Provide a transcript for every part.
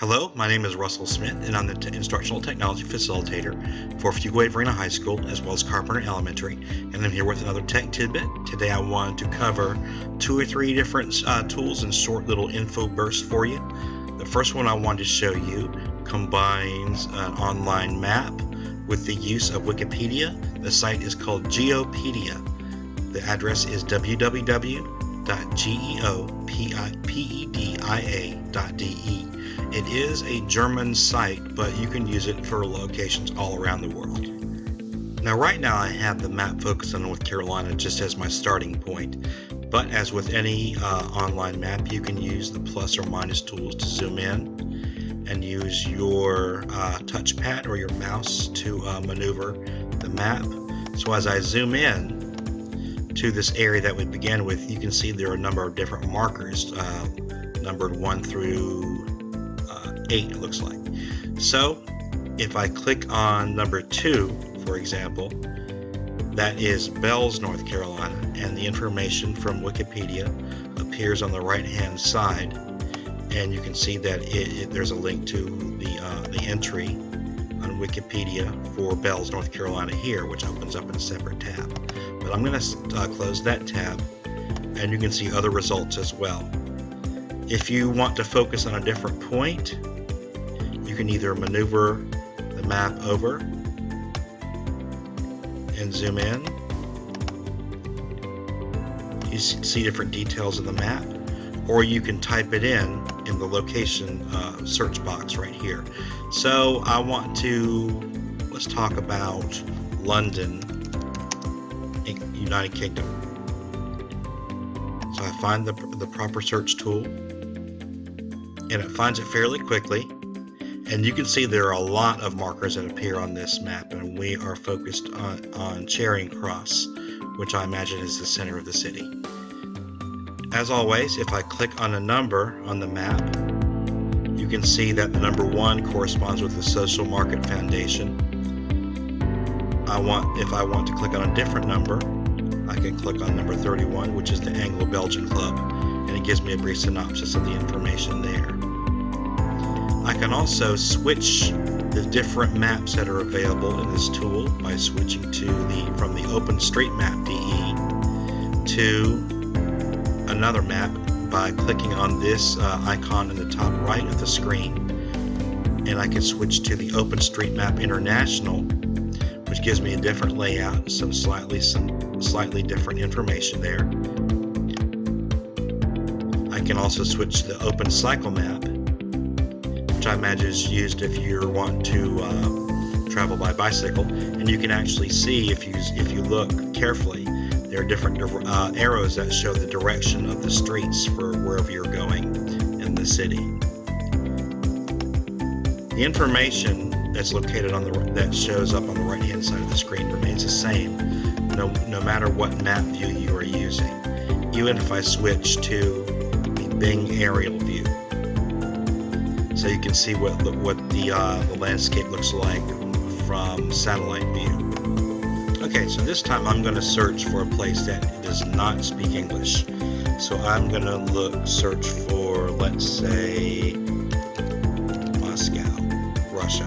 Hello, my name is Russell Smith, and I'm the Instructional Technology Facilitator for Fuquay-Varina High School, as well as Carpenter Elementary, and I'm here with another Tech Tidbit. Today I wanted to cover 2 or 3 different tools and short little info bursts for you. The first one I wanted to show you combines an online map with the use of Wikipedia. The site is called Geopedia. The address is www.geopedia.de. It is a German site, but you can use it for locations all around the world. Now right now I have the map focused on North Carolina just as my starting point, but as with any online map, you can use the plus or minus tools to zoom in and use your touchpad or your mouse to maneuver the map. So as I zoom in to this area that we began with, you can see there are a number of different markers, numbered 1 through 8 it looks like. So if I click on number 2, for example, that is Bells, North Carolina, and the information from Wikipedia appears on the right hand side, and you can see that there's a link to the entry on Wikipedia for Bells, North Carolina here, which opens up in a separate tab. But I'm going to close that tab, and you can see other results as well. If you want to focus on a different point, you can either maneuver the map over and zoom in. You see different details of the map, or you can type it in the location search box right here. So I want to, let's talk about London, United Kingdom. So I find the proper search tool, and it finds it fairly quickly. And you can see there are a lot of markers that appear on this map, and we are focused on Charing Cross, which I imagine is the center of the city. As always, if I click on a number on the map, you can see that the number 1 corresponds with the Social Market Foundation. If I want to click on a different number, I can click on number 31, which is the Anglo-Belgian Club, and it gives me a brief synopsis of the information there. I can also switch the different maps that are available in this tool by switching from the OpenStreetMap.de to another map by clicking on this icon in the top right of the screen, and I can switch to the OpenStreetMap International, which gives me a different layout, some slightly different information there. I can also switch to the OpenCycleMap, which I imagine is used if you want to travel by bicycle, and you can actually see, if you look carefully, there are different arrows that show the direction of the streets for wherever you're going in the city. The information that's located that shows up on the right hand side of the screen remains the same no matter what map view you are using, even if I switch to the Bing aerial view. So you can see what the landscape looks like from satellite view. Okay, so this time I'm going to search for a place that does not speak English. So I'm going to search for, let's say, Moscow, Russia.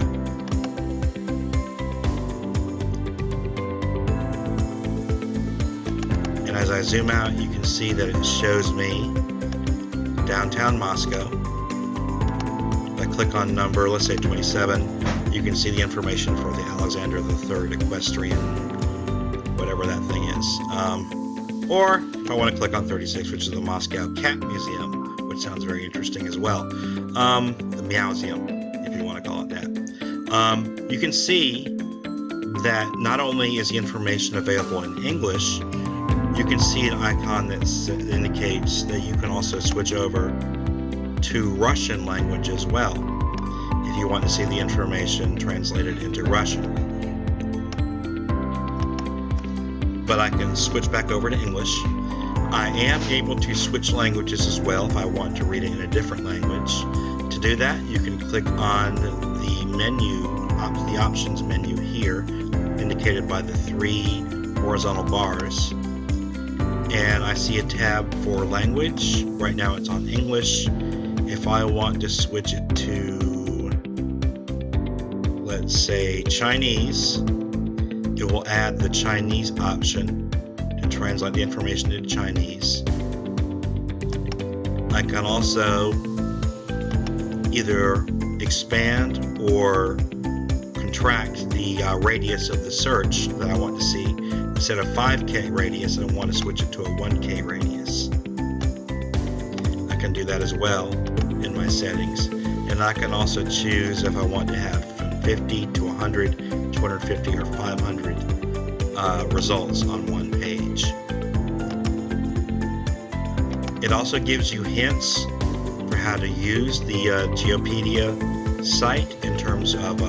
And as I zoom out, you can see that it shows me downtown Moscow. I click on number, let's say 27, you can see the information for the Alexander III Equestrian, whatever that thing is. Or if I want to click on 36, which is the Moscow Cat Museum, which sounds very interesting as well. The Meowseum, if you want to call it that. You can see that not only is the information available in English, you can see an icon that indicates that you can also switch over to Russian language as well, if you want to see the information translated into Russian. But I can switch back over to English. I am able to switch languages as well if I want to read it in a different language. To do that, you can click on the menu, the options menu here, indicated by the 3 horizontal bars. And I see a tab for language. Right now it's on English. If I want to switch it to let's say Chinese, it will add the Chinese option to translate the information into Chinese. I can also either expand or contract the radius of the search that I want to see. Instead of 5K radius, I want to switch it to a 1K radius. I can do that as well in my settings. And I can also choose if I want to have from 50 to 100, 250, or 500 results on one page. It also gives you hints for how to use the Geopedia site in terms of,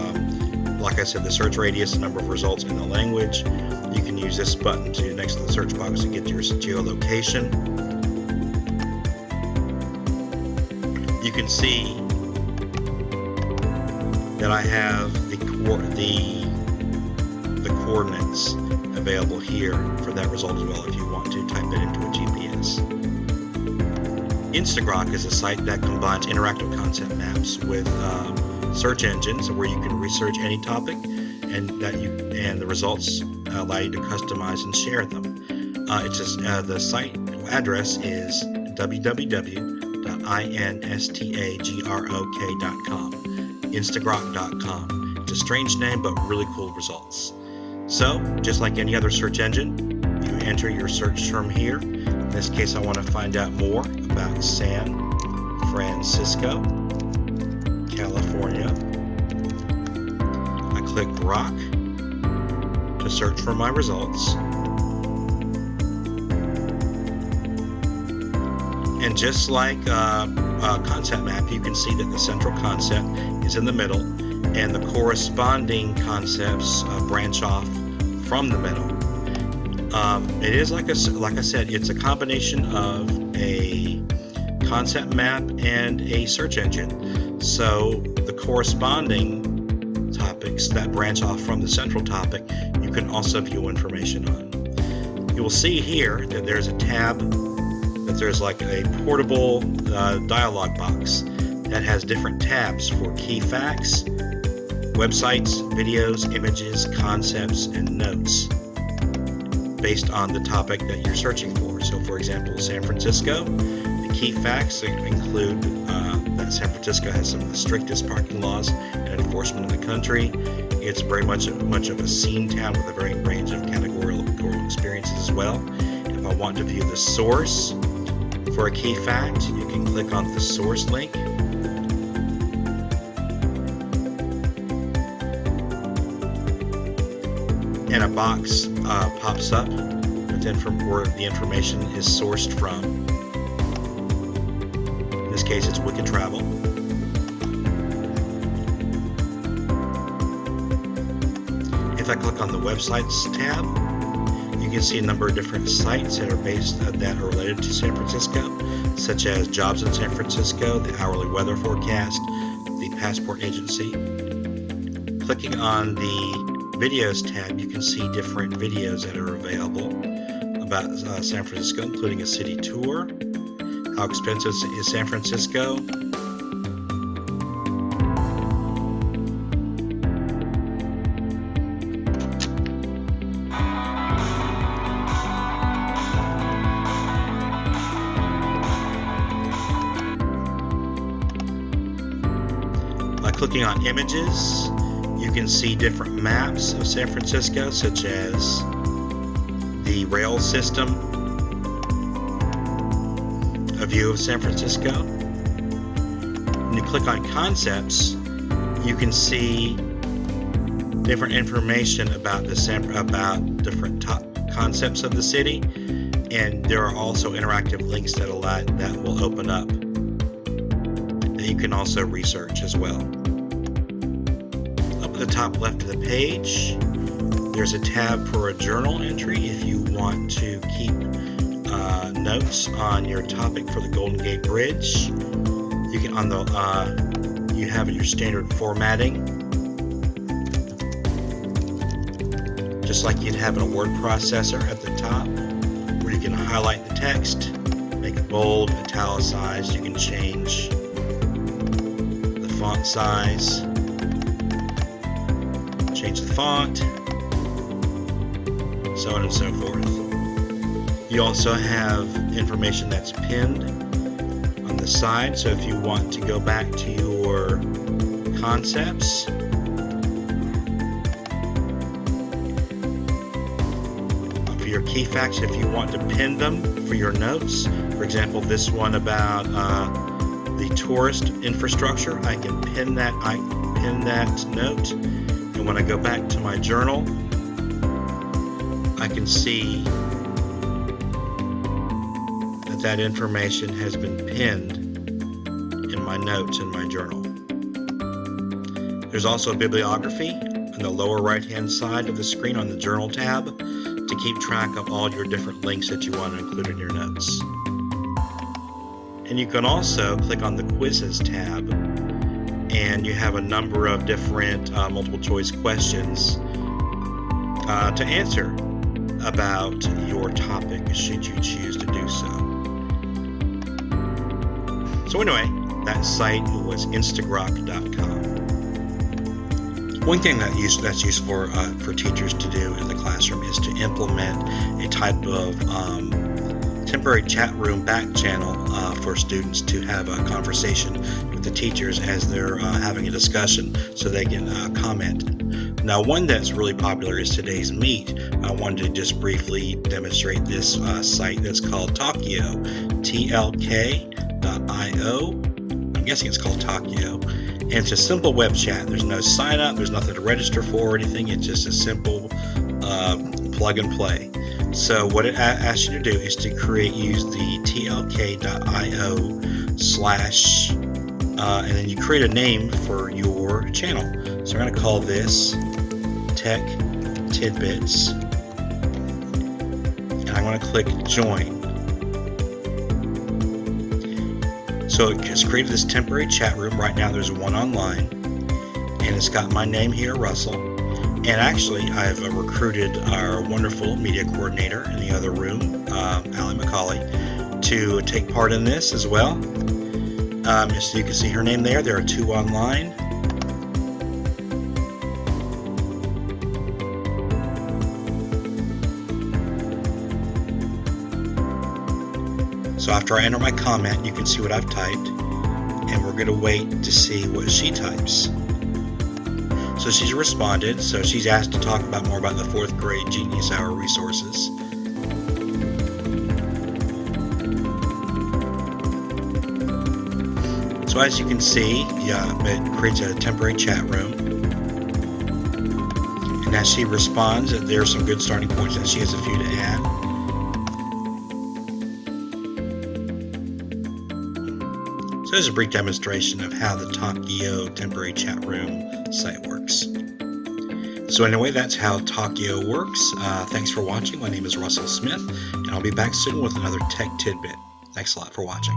like I said, the search radius, the number of results, and the language. You can use this button next to the search box to get your geolocation. You can see that I have the coordinates available here for that result as well if you want to type it into a GPS. Instagrok is a site that combines interactive concept maps with search engines where you can research any topic and the results allow you to customize and share them. The site address is www.instagrok.com. Instagrok.com. It's a strange name, but really cool results. So, just like any other search engine, you enter your search term here. In this case, I want to find out more about San Francisco, California. I click Rock to search for my results. And just like a concept map, you can see that the central concept is in the middle and the corresponding concepts branch off from the middle. It is like I said, it's a combination of a concept map and a search engine. So the corresponding topics that branch off from the central topic, you can also view information on. You will see here that there's a tab, that there's like a portable dialog box that has different tabs for key facts, websites, videos, images, concepts, and notes based on the topic that you're searching for. So for example, San Francisco, the key facts include that San Francisco has some of the strictest parking laws and enforcement in the country. It's very much of a scene town with a very range of categorical experiences as well. If I want to view the source for a key fact, you can click on the source link. And a box pops up where the information is sourced from. In this case, it's Wicked Travel. If I click on the websites tab, you can see a number of different sites that are related to San Francisco, such as Jobs in San Francisco, the hourly weather forecast, the passport agency. Clicking on the videos tab, you can see different videos that are available about San Francisco, including a city tour, how expensive is San Francisco, by clicking on images, you can see different maps of San Francisco, such as the rail system, a view of San Francisco. When you click on concepts, you can see different information about different top concepts of the city, and there are also interactive links that will open up that you can also research as well. Up at the top left of the page, there's a tab for a journal entry if you want to keep notes on your topic for the Golden Gate Bridge. You can you have your standard formatting, just like you'd have in a word processor at the top, where you can highlight the text, make it bold, italicized. You can change the font size. change the font, so on and so forth. You also have information that's pinned on the side, so if you want to go back to your concepts, for your key facts, if you want to pin them for your notes, for example, this one about the tourist infrastructure, I can pin that note, and when I go back to my journal, I can see that information has been pinned in my notes in my journal. There's also a bibliography on the lower right hand side of the screen on the journal tab to keep track of all your different links that you want to include in your notes. And you can also click on the quizzes tab, and you have a number of different multiple choice questions to answer about your topic should you choose to do so. So anyway, that site was Instagrok.com. One thing that's useful for teachers to do in the classroom is to implement a type of temporary chat room back channel for students to have a conversation with the teachers as they're having a discussion, so they can comment. Now, one that's really popular is today's Meet. I wanted to just briefly demonstrate this site that's called Talkio, TLK.io. I'm guessing it's called Talkio. And it's a simple web chat. There's no sign up, there's nothing to register for or anything. It's just a simple plug and play. So what it asks you to do is to use the tlk.io / and then you create a name for your channel. So I'm going to call this Tech Tidbits, and I'm going to click join. So it's created this temporary chat room. Right now there's one online, and it's got my name here, Russell. And actually, I've recruited our wonderful media coordinator in the other room, Allie McCauley, to take part in this as well. So you can see her name there. There are 2 online. So after I enter my comment, you can see what I've typed, and we're going to wait to see what she types. So she's responded, so she's asked to talk more about the 4th grade Genius Hour resources. So as you can see, it creates a temporary chat room. And as she responds, there are some good starting points, and she has a few to add. So there's a brief demonstration of how the Talkio temporary chat room site works. So anyway, that's how Talkio works. Thanks for watching. My name is Russell Smith, and I'll be back soon with another tech tidbit. Thanks a lot for watching.